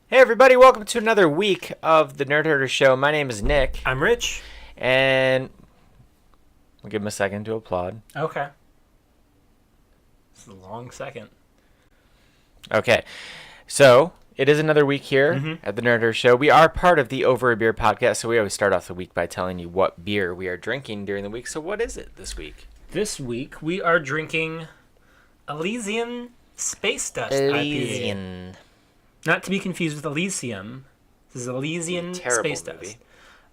Hey everybody, welcome to another week of the Nerd Herder Show. My name is Nick, I'm Rich. and we'll give him a second to applaud. Okay. It's a long second. Okay, so it is another week here Mm-hmm. at the Nerd Herder Show. We are part of the Over a Beer podcast, so we always start off the week by telling you what beer we are drinking during the week. So what is it this week? This week we are drinking Elysian Space Dust IPA. Not to be confused with Elysium. This is Elysian Terrible Space movie.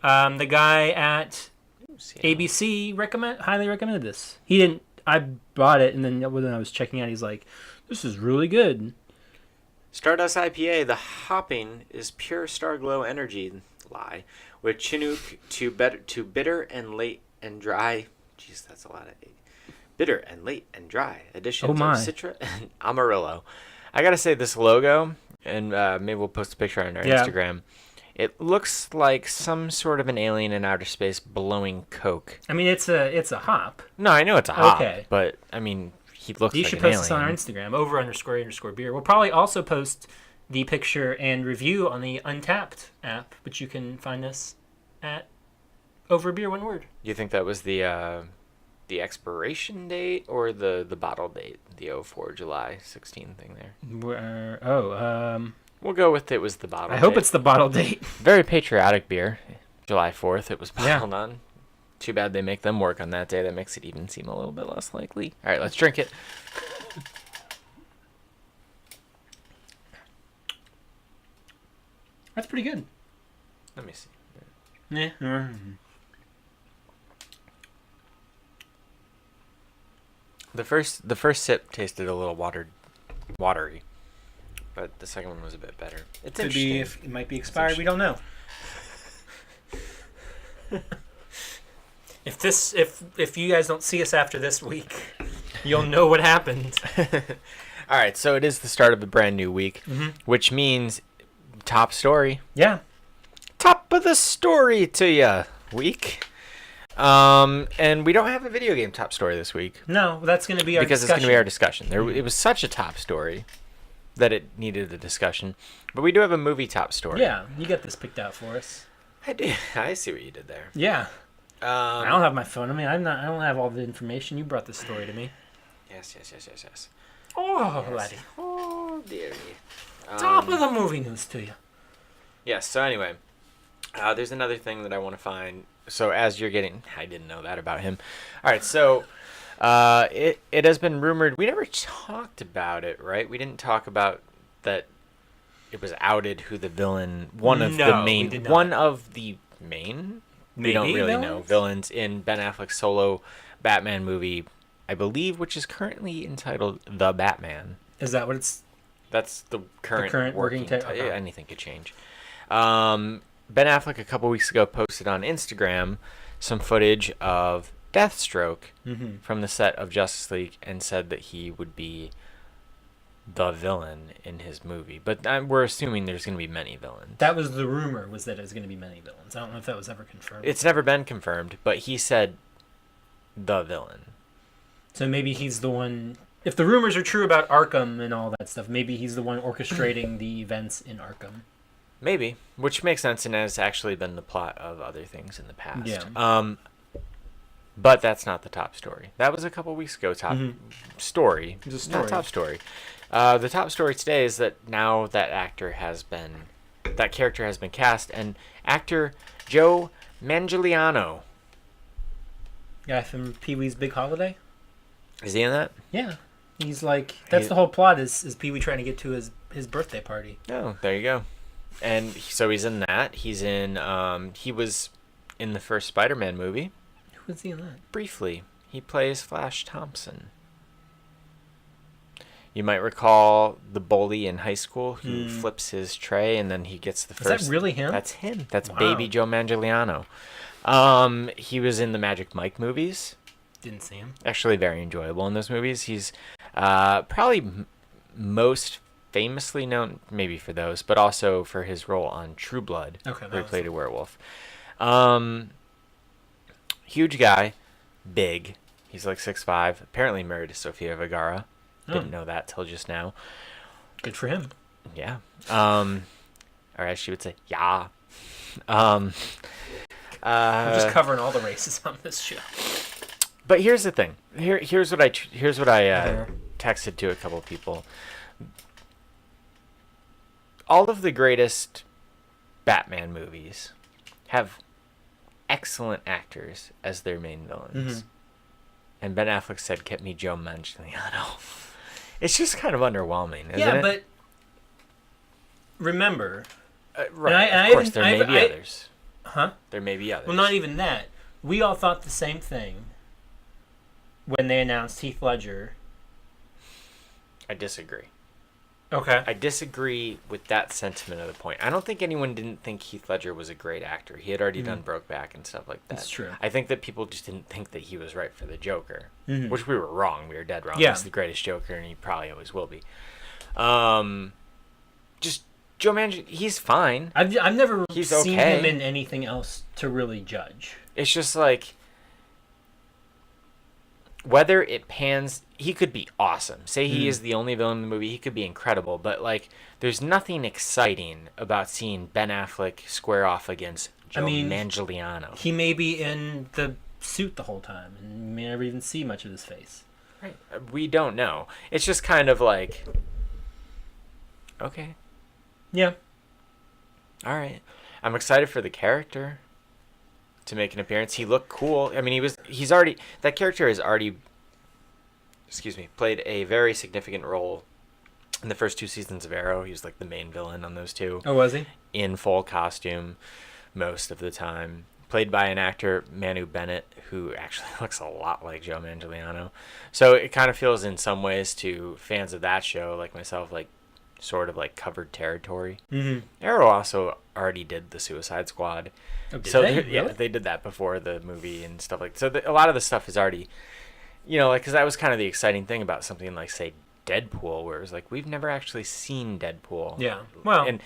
Dust. The guy at ABC highly recommended this. He didn't. I bought it, and then when I was checking out, he's like, "This is really good." Stardust IPA, the hopping is pure Starglow energy, lie, with Chinook to bitter and late and dry. Jeez, that's a lot of bitter and late and dry additions Oh my. of Citra and Amarillo. I gotta say, this logo, and maybe we'll post a picture on our Yeah. Instagram. It looks like some sort of an alien in outer space blowing coke. I mean, it's a hop. No, I know it's a hop, Okay. but I mean, he looks You like should an post alien. this on our Instagram, over__beer. We'll probably also post the picture and review on the Untapped app, which you can find us at Over Beer, one word. You think that was the expiration date or the bottle date, the 04 July 16 thing there? We'll go with it was the bottle I hope date. it's the bottle date. Very patriotic beer. July 4th it was Yeah. bottled on. Too bad they make them work on that day. That makes it even seem a little bit less likely. All right, let's drink it. That's pretty good. Let me see. Yeah. The first sip tasted a little watery, but the second one was a bit better. It's Could be interesting. if it might be expired. We don't know. If you guys don't see us after this week, you'll know what happened. All right, so it is the start of a brand new week, which means top story. Yeah. Top of the story to ya week. And we don't have a video game top story this week No, that's going to be our because discussion. it's going to be our discussion. It was such a top story that it needed a discussion, but we do have a movie top story. Yeah, you got this picked out for us. I did. I see what you did there. Yeah. I Um, don't have my phone. I mean, I don't have all the information. You brought this story to me. yes. Oh, Yes. laddie. Oh dearie. Top of the movie news to you. Yes. So anyway, there's another thing that I want to find. So as you're getting, I didn't know that about him. All right. So it has been rumored. We never talked about it, right? We didn't talk about that. It was outed who the villain. One of the No, main. we did not. One of the main. We don't Maybe really know villains? villains in Ben Affleck's solo Batman movie, I believe, which is currently entitled The Batman. Is that what it's? That's the current working working title? title. Okay. Anything could change. Ben Affleck a couple weeks ago posted on Instagram some footage of Deathstroke Mm-hmm. from the set of Justice League and said that he would be the villain in his movie. But we're assuming there's going to be many villains. That was the rumor, was that it was going to be many villains. I don't know if that was ever confirmed. It's never been confirmed, but he said the villain. So maybe he's the one. If the rumors are true about Arkham and all that stuff, maybe he's the one orchestrating the events in Arkham. Maybe, which makes sense and has actually been the plot of other things in the past. Yeah. But that's not the top story. That was a couple weeks ago. Top story. It was a Not story. top story. The top story today is that now that character has been cast, and actor Joe Manganiello. Guy from Pee-wee's Big Holiday. Is he in that? Yeah, he's like that's He- the whole plot is Pee-wee trying to get to his birthday party. Oh, there you go. And so he's in that. He's in. He was in the first Spider-Man movie. Who was he in that? Briefly, he plays Flash Thompson. You might recall the bully in high school who flips his tray and then he gets the Is first. that really him? That's him. That's Wow. baby Joe Manganiello. He was in the Magic Mike movies. Didn't see him. Actually, very enjoyable in those movies. He's probably most famously known, maybe for those, but also for his role on True Blood, Okay, where he played a werewolf. Huge guy, big. He's like 6'5". Apparently married to Sofia Vergara. Didn't know that till just now. Good for him. Yeah. or as she would say, yeah. Um, I'm just covering all the races on this show. But here's the thing. Here's what I texted to a couple of people. All of the greatest Batman movies have excellent actors as their main villains. Mm-hmm. And Ben Affleck said, "Get me Joe Manganiello." It's just kind of underwhelming, isn't it? Yeah, but remember, right? And of course, there may be others. Huh? There may be others. Well, not even that. We all thought the same thing when they announced Heath Ledger. I disagree. Okay. I disagree with that sentiment of the point. I don't think anyone didn't think Heath Ledger was a great actor. He had already done Brokeback and stuff like that. That's true. I think that people just didn't think that he was right for the Joker, Mm-hmm. which we were wrong. We were dead wrong. Yeah. He's the greatest Joker, and he probably always will be. Just Joe Manchin, he's fine. I've never He's seen okay. him in anything else to really judge. It's just like, whether it pans, he could be awesome. Say he is the only villain in the movie, he could be incredible. But like, there's nothing exciting about seeing Ben Affleck square off against Joe Manganiello. He may be in the suit the whole time, and you may never even see much of his face. Right. We don't know. It's just kind of like, okay, Yeah. all right. I'm excited for the character to make an appearance. He looked cool. I mean, that character has already, played a very significant role in the first 2 seasons of Arrow. He was like the main villain on those 2. Oh, was he? In full costume most of the time. Played by an actor, Manu Bennett, who actually looks a lot like Joe Manganiello. So it kind of feels in some ways to fans of that show, like myself, like sort of like covered territory. Mm-hmm. Arrow also already did the Suicide Squad. Oh, did So they? yeah, Really? they did that before the movie and stuff like that. So a lot of the stuff is already, like, because that was kind of the exciting thing about something like, say, Deadpool, where it was like, we've never actually seen Deadpool. Yeah. Well, And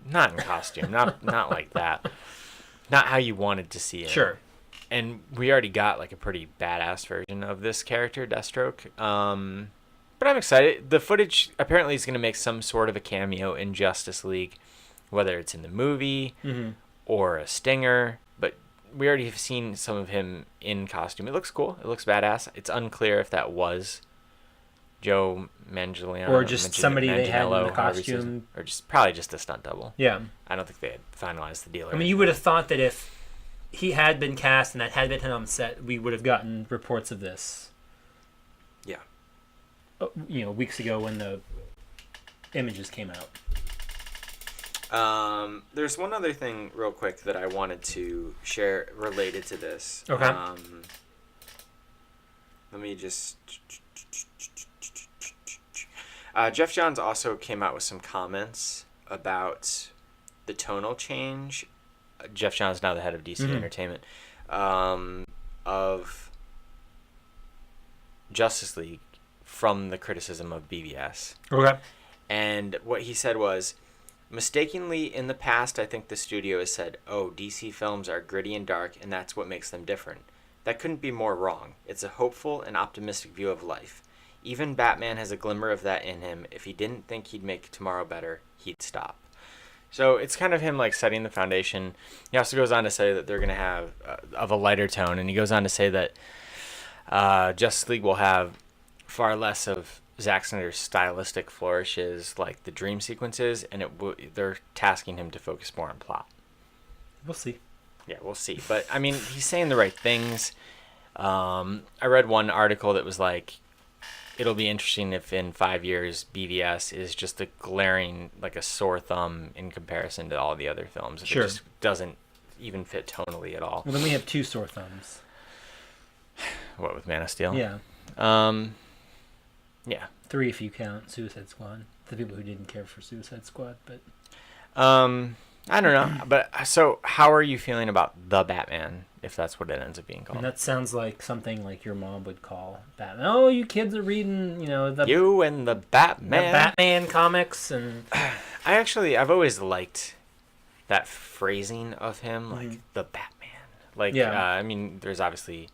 not in costume, not like that. Not how you wanted to see it. sure. And we already got like a pretty badass version of this character, Deathstroke. But I'm excited. The footage apparently is going to make some sort of a cameo in Justice League, whether it's in the movie or a stinger. But we already have seen some of him in costume. It looks cool. It looks badass. It's unclear if that was Joe Manganiello Or just somebody they had in the Manganiello, however he says it. costume. Or probably just a stunt double. Yeah. I don't think they had finalized the deal. I mean, you would have thought that if he had been cast and that had been him on set, we would have gotten reports of this. Yeah. Weeks ago when the images came out. There's one other thing real quick that I wanted to share related to this. Okay. Let me just... Jeff Johns also came out with some comments about the tonal change. Jeff Johns, now the head of DC Entertainment, of Justice League from the criticism of BVS. Okay. And what he said was, mistakenly in the past, I think the studio has said, oh, DC films are gritty and dark, and that's what makes them different. That couldn't be more wrong. It's a hopeful and optimistic view of life. Even Batman has a glimmer of that in him. If he didn't think he'd make tomorrow better, he'd stop. So it's kind of him like setting the foundation. He also goes on to say that they're going to have of a lighter tone, and he goes on to say that Justice League will have far less of Zack Snyder's stylistic flourishes, like the dream sequences, and they're tasking him to focus more on plot. We'll see. Yeah, we'll see. But I mean, he's saying the right things. I read one article that was like, it'll be interesting if in 5 years BVS is just a glaring, like a sore thumb in comparison to all the other films. Sure. It just doesn't even fit tonally at all. Well, then we have 2 sore thumbs. What, with Man of Steel? Yeah. Yeah. 3 if you count Suicide Squad. The people who didn't care for Suicide Squad, but... I don't know. But so how are you feeling about The Batman, if that's what it ends up being called? And that sounds like something like your mom would call Batman. Oh, you kids are reading, the You and the Batman. the Batman comics and... I've always liked that phrasing of him, like the Batman. Like, Yeah. I mean, there's obviously,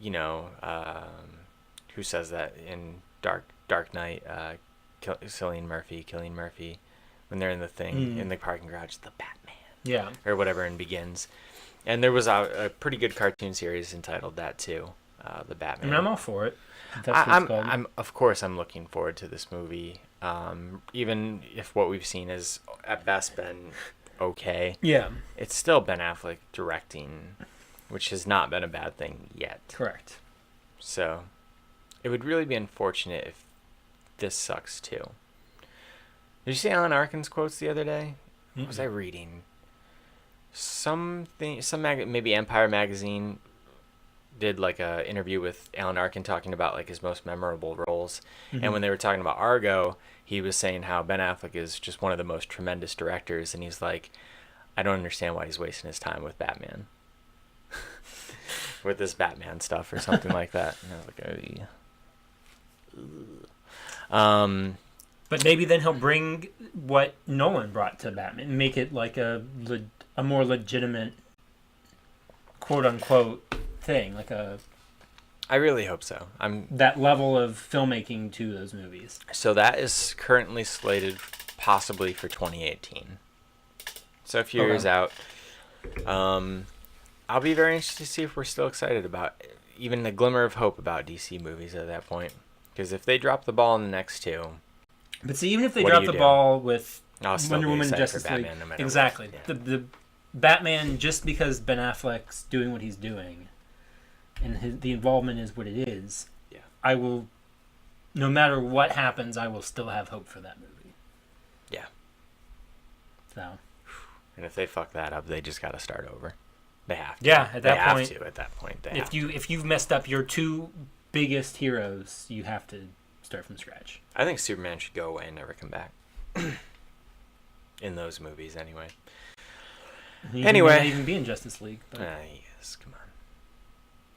who says that in Dark Knight? Cillian Murphy, when they're in the thing in the parking garage, the Batman. Yeah. Or whatever, and Begins. And there was a pretty good cartoon series entitled that too, the Batman. I mean, I'm all for it. That's what it's called. Of course, I'm looking forward to this movie. Even if what we've seen has at best been okay. Yeah. It's still Ben Affleck directing, which has not been a bad thing yet. Correct. So, it would really be unfortunate if this sucks too. Did you see Alan Arkin's quotes the other day? What was I reading? Maybe Empire Magazine did like a interview with Alan Arkin talking about like his most memorable roles. And when they were talking about Argo, he was saying how Ben Affleck is just one of the most tremendous directors, and he's like, I don't understand why he's wasting his time with Batman. With this Batman stuff or something like that. And I was like, but maybe then he'll bring what Nolan brought to Batman and make it like a more legitimate, quote unquote, thing, like I really hope so. that level of filmmaking to those movies. So that is currently slated possibly for 2018. So a few years out. I'll be very interested to see if we're still excited about even a glimmer of hope about DC movies at that point. Because if they drop the ball in the next two, but see, even if they what drop do the you ball with I'll still Wonder be Woman, excited for Justice League, Batman no matter exactly. what. The Batman, just because Ben Affleck's doing what he's doing, and the involvement is what it is. Yeah. I will, no matter what happens, I will still have hope for that movie. Yeah. So. And if they fuck that up, they just got to start over. They have to. Yeah, at that point. At that point, If you've messed up your two biggest heroes, you have to start from scratch. I think Superman should go away and never come back. In those movies, anyway. He Anyway. may not even be in Justice League. But He is. Come on.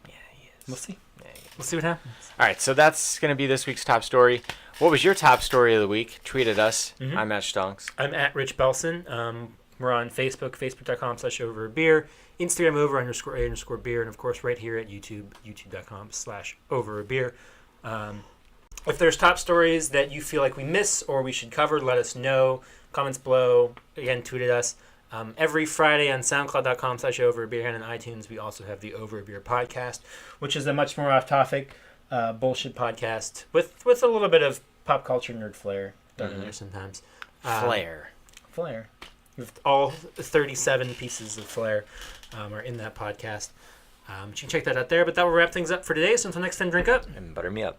Yeah, he is. we'll see. Yeah, he is. We'll see what happens. All right, so that's going to be this week's top story. What was your top story of the week? Tweet at us. I'm at Stonks. I'm at Rich Belson. We're on Facebook, facebook.com/overabeer, Instagram over_a_beer, and of course right here at YouTube, youtube.com/overabeer. If there's top stories that you feel like we miss or we should cover, let us know. Comments below. Again, tweet at us. Every Friday on soundcloud.com/overabeer and on iTunes, we also have the Over a Beer podcast, which is a much more off-topic bullshit podcast with a little bit of pop culture nerd flair done in there sometimes. Flair. With all 37 pieces of flair are in that podcast. You can check that out there. But that will wrap things up for today. So until next time, drink up. And butter me up.